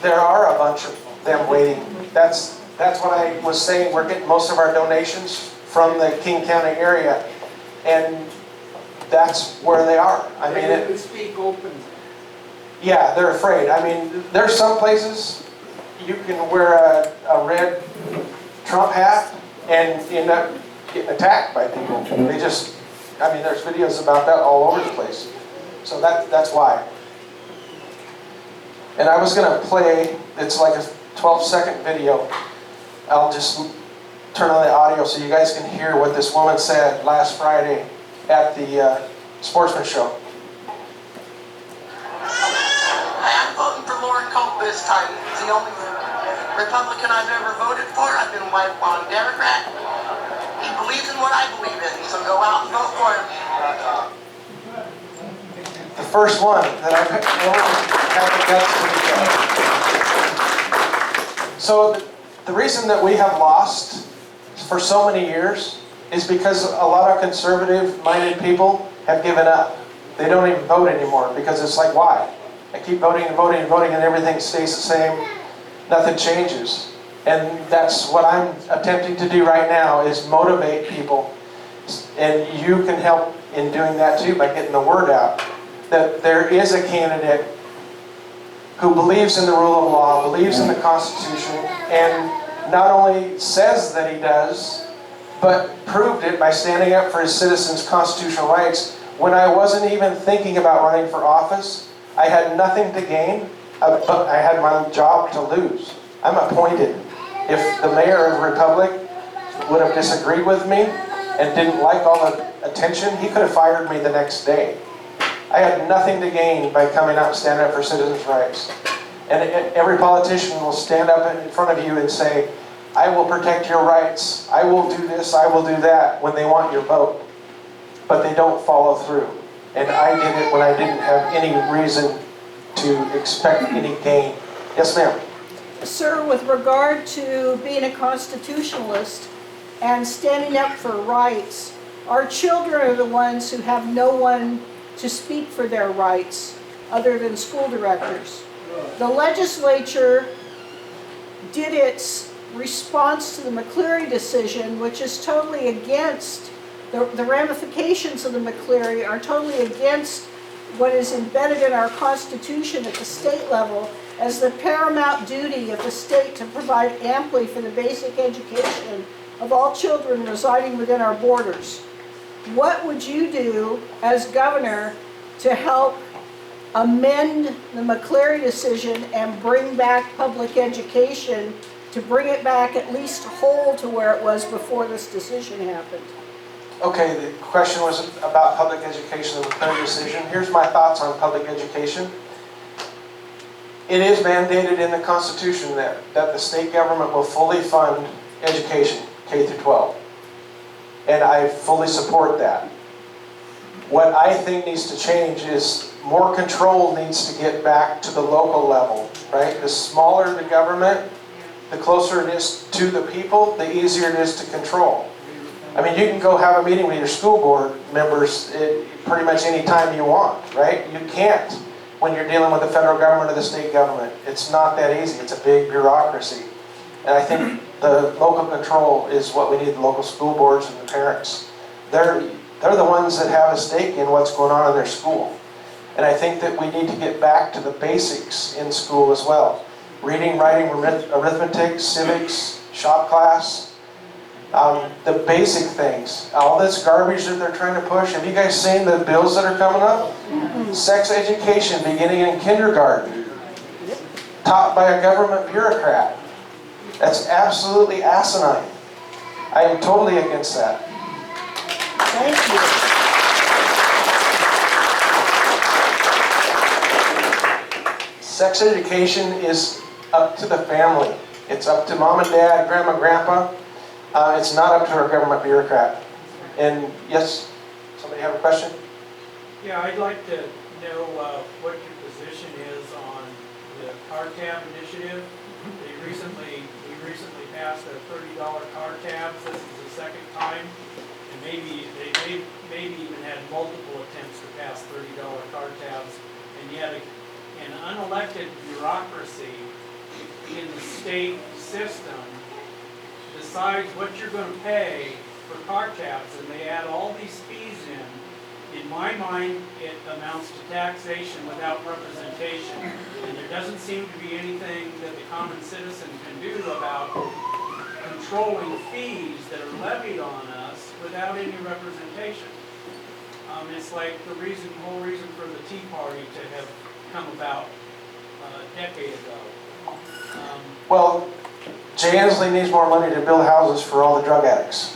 There are a bunch of them waiting. That's what I was saying. We're getting most of our donations from the King County area, and that's where they are. They speak open. Yeah, they're afraid. There's some places you can wear a red Trump hat and end up getting attacked by people. There's videos about that all over the place. So that's why. And I was going to play, it's like a 12-second video. I'll just turn on the audio so you guys can hear what this woman said last Friday at the sportsman show. I'm voting for Culp this time. It's the only Republican I've ever voted for. I've been a lifelong Democrat. He believes in what I believe in, so go out and vote for him. The first one that I've ever had the guts to do. So the reason that we have lost for so many years is because a lot of conservative-minded people have given up. They don't even vote anymore because it's like, why? I keep voting and voting and voting and everything stays the same. Nothing changes. And that's what I'm attempting to do right now is motivate people. And you can help in doing that too by getting the word out. That there is a candidate who believes in the rule of law, believes in the Constitution, and not only says that he does, but proved it by standing up for his citizens' constitutional rights. When I wasn't even thinking about running for office, I had nothing to gain, but I had my job to lose. I'm appointed. If the mayor of the Republic would have disagreed with me and didn't like all the attention, he could have fired me the next day. I had nothing to gain by coming out and standing up for citizens' rights. And every politician will stand up in front of you and say, I will protect your rights, I will do this, I will do that, when they want your vote. But they don't follow through. And I did it when I didn't have any reason to expect any gain. Yes, ma'am? Sir, with regard to being a constitutionalist and standing up for rights, our children are the ones who have no one to speak for their rights other than school directors. The legislature did its response to the McCleary decision, which is totally against, the ramifications of the McCleary are totally against what is embedded in our Constitution at the state level as the paramount duty of the state to provide amply for the basic education of all children residing within our borders. What would you do as governor to help amend the McCleary decision and bring back public education, to bring it back at least whole to where it was before this decision happened? Okay, the question was about public education, the McCleary decision. Here's my thoughts on public education. It is mandated in the Constitution that the state government will fully fund education, K through 12. And I fully support that. What I think needs to change is more control needs to get back to the local level, right? The smaller the government, the closer it is to the people, the easier it is to control. I mean, you can go have a meeting with your school board members pretty much any time you want, right? You can't when you're dealing with the federal government or the state government. It's not that easy. It's a big bureaucracy. And I think the local control is what we need, the local school boards and the parents. They're the ones that have a stake in what's going on in their school. And I think that we need to get back to the basics in school as well. Reading, writing, arithmetic, civics, shop class, the basic things. All this garbage that they're trying to push. Have you guys seen the bills that are coming up? Sex education beginning in kindergarten, taught by a government bureaucrat. That's absolutely asinine. I am totally against that. Thank you. Sex education is up to the family. It's up to mom and dad, grandma, grandpa. It's not up to our government bureaucrat. And yes, somebody have a question? Yeah, I'd like to know what your position is on the car tab initiative. We recently passed a $30 car tabs. This is the second time, and maybe they maybe even had multiple attempts to pass $30 car tabs, and yet an unelected bureaucracy in the state system decides what you're going to pay for car tabs, and they add all these fees in. In my mind, it amounts to taxation without representation, and there doesn't seem to be anything that the common citizen can do about controlling fees that are levied on us without any representation. It's like the whole reason for the Tea Party to have come about a decade ago. Well, Jay Inslee needs more money to build houses for all the drug addicts.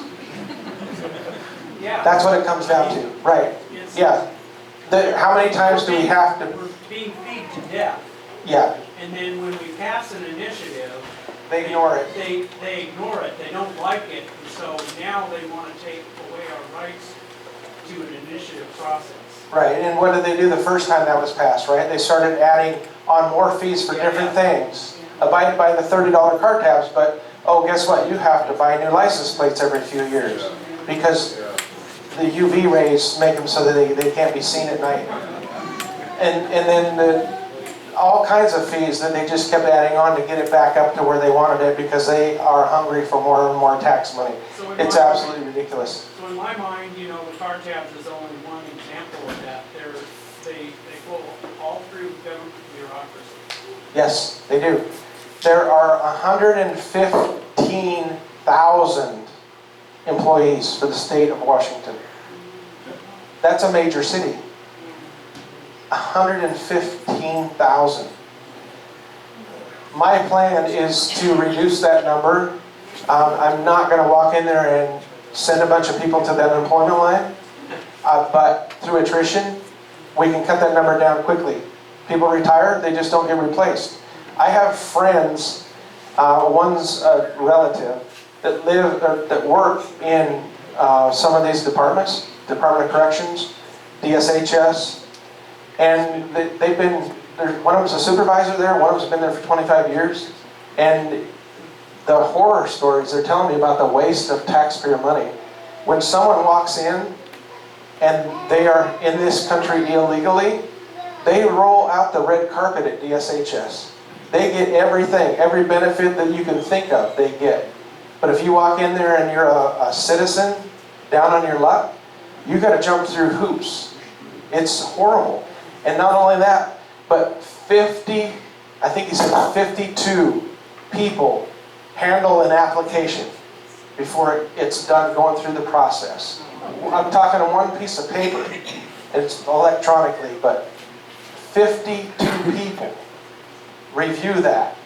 Yeah. That's what it comes down to, right? Yeah. How many times do we have to? We're being fed to death. Yeah. And then when we pass an initiative, They ignore it. They ignore it. They don't like it, and so now they want to take away our rights to an initiative process. Right, and what did they do the first time that was passed, right? They started adding on more fees for different things. Abided by the $30 car tabs, but oh, guess what? You have to buy new license plates every few years because the UV rays make them so that they can't be seen at night. And then all kinds of fees that they just kept adding on to get it back up to where they wanted it because they are hungry for more and more tax money. It's absolutely ridiculous. So in my mind, you know, the car tabs is only one example of that. They go all through government bureaucracy. Yes, they do. There are 115,000 employees for the state of Washington. That's a major city. 115,000. My plan is to reduce that number. I'm not going to walk in there and send a bunch of people to the unemployment line, but through attrition, we can cut that number down quickly. People retire, they just don't get replaced. I have friends, one's a relative, that work in some of these departments, Department of Corrections, DSHS, and they've been, one of them's a supervisor there, one of them's been there for 25 years, and the horror stories they're telling me about the waste of taxpayer money. When someone walks in and they are in this country illegally, they roll out the red carpet at DSHS. They get everything, every benefit that you can think of, they get. But if you walk in there and you're a citizen, down on your luck, you got to jump through hoops. It's horrible. And not only that, but 50, I think he said 52 people handle an application before it's done going through the process. I'm talking on one piece of paper. It's electronically, but 52 people review that.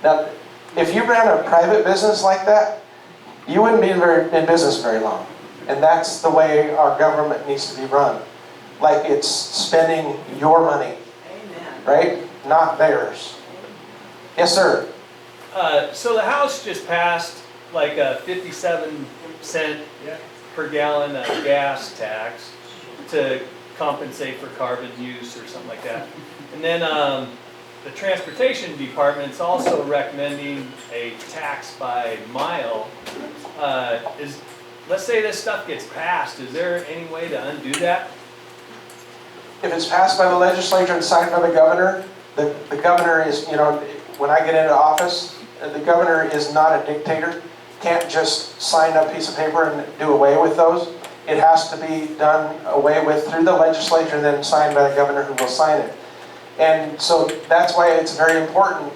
Now, if you ran a private business like that, you wouldn't be in business very long. And that's the way our government needs to be run. Like it's spending your money, right? Not theirs. Yes, sir. So the House just passed like a 57-cent per gallon gas tax to compensate for carbon use or something like that. And then the Transportation Department's also recommending a tax by mile. Let's say this stuff gets passed, is there any way to undo that? If it's passed by the legislature and signed by the governor is, you know, when I get into office, the governor is not a dictator. Can't just sign a piece of paper and do away with those. It has to be done away with through the legislature and then signed by the governor who will sign it. And so that's why it's very important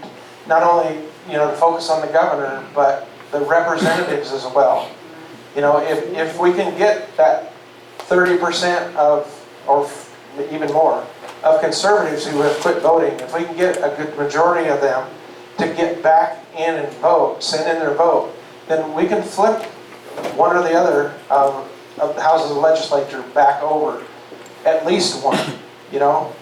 not only, you know, to focus on the governor, but the representatives as well. You know, if we can get that 30% of, or even more, of conservatives who have quit voting, if we can get a good majority of them to get back in and vote, send in their vote, then we can flip one or the other of the houses of the legislature back over, at least one, you know,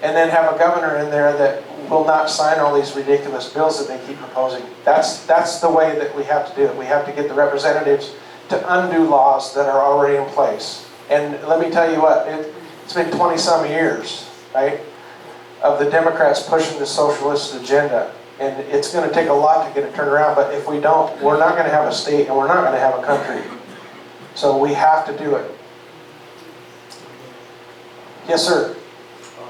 and then have a governor in there that will not sign all these ridiculous bills that they keep proposing. That's the way that we have to do it. We have to get the representatives to undo laws that are already in place. And let me tell you what, it's been 20-some years, right, of the Democrats pushing the socialist agenda. And it's going to take a lot to get it turned around, but if we don't, we're not going to have a state and we're not going to have a country. So we have to do it. Yes, sir. I'm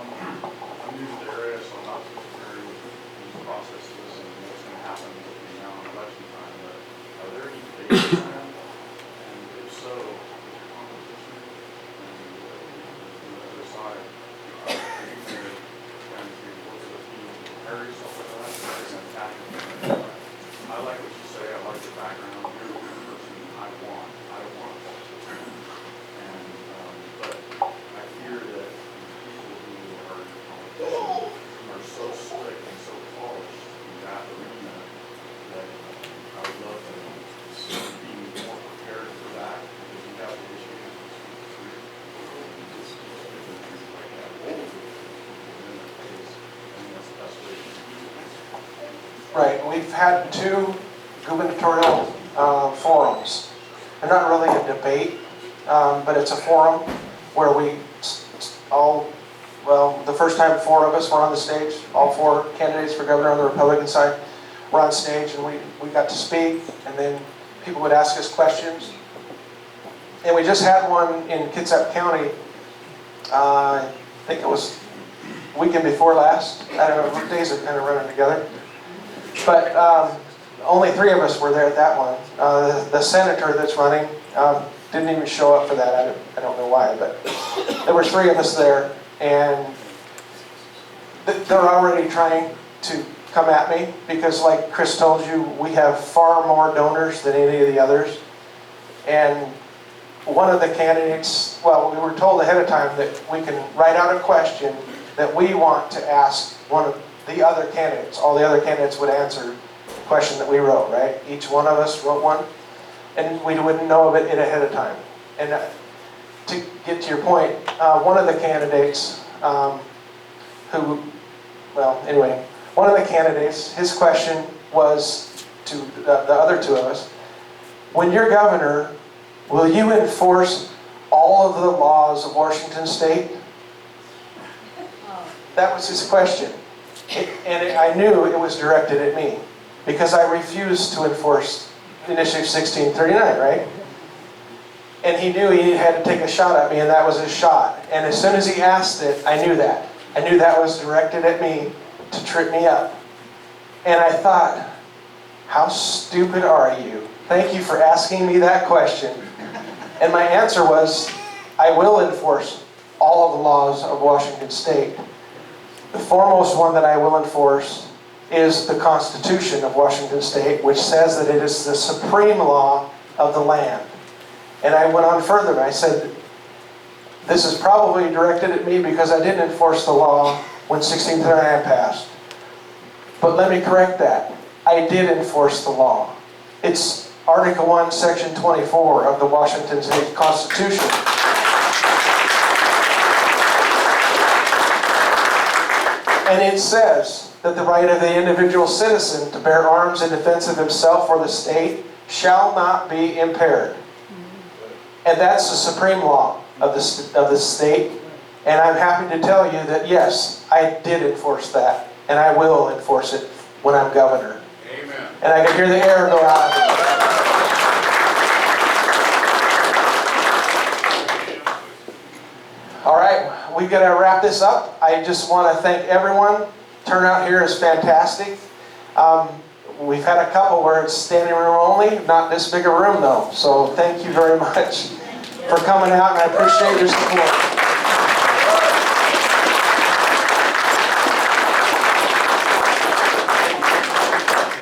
new to the area, so I'm not familiar with these processes and what's going to happen between now and election time, but are there any dates on that? And if so, is there competition? And the other side, are you going to kind of work with a team to prepare yourself for that? Or are you going to attack it? I like what you say, I like your background, you're the kind of person I don't want a politician. And, but I fear that people who are politicians are so slick and so polished in that arena that I would love to see you be more prepared for that because you have the issues to speak through. And just like that role within that case, I think that's the best way to do it. Right, we've had 2 gubernatorial forums. They're not really a debate, but it's a forum where we all, well, the first time 4 of us were on the stage, all 4 candidates for governor on the Republican side, were on stage and we got to speak, and then people would ask us questions. And we just had one in Kitsap County, I think it was weekend before last. I don't know, days are kind of running together. But only 3 of us were there at that one. The senator that's running didn't even show up for that. I don't know why, but there were 3 of us there, and they're already trying to come at me because, like Chris told you, we have far more donors than any of the others. And one of the candidates, well, we were told ahead of time that we can write out a question that we want to ask one of the other candidates. All the other candidates would answer the question that we wrote, right? Each one of us wrote one, and we wouldn't know of it ahead of time. And to get to your point, one of the candidates one of the candidates, his question was to the other 2 of us, when you're governor, will you enforce all of the laws of Washington State? That was his question. I knew it was directed at me because I refused to enforce Initiative 1639, right? And he knew he had to take a shot at me, and that was his shot. And as soon as he asked it, I knew that. I knew that was directed at me to trip me up. And I thought, how stupid are you? Thank you for asking me that question. And my answer was, I will enforce all of the laws of Washington State. The foremost one that I will enforce is the Constitution of Washington State, which says that it is the supreme law of the land. And I went on further and I said, this is probably directed at me because I didn't enforce the law when 1639 passed. But let me correct that. I did enforce the law. It's Article 1, Section 24 of the Washington State Constitution. And it says that the right of the individual citizen to bear arms in defense of himself or the state shall not be impaired. And that's the supreme law of the state. And I'm happy to tell you that, yes, I did enforce that. And I will enforce it when I'm governor. Amen. And I can hear the air go out. All right, we got to wrap this up. I just want to thank everyone. Turnout here is fantastic. We've had a couple where it's standing room only, not this big a room though. So thank you very much for coming out, and I appreciate your support.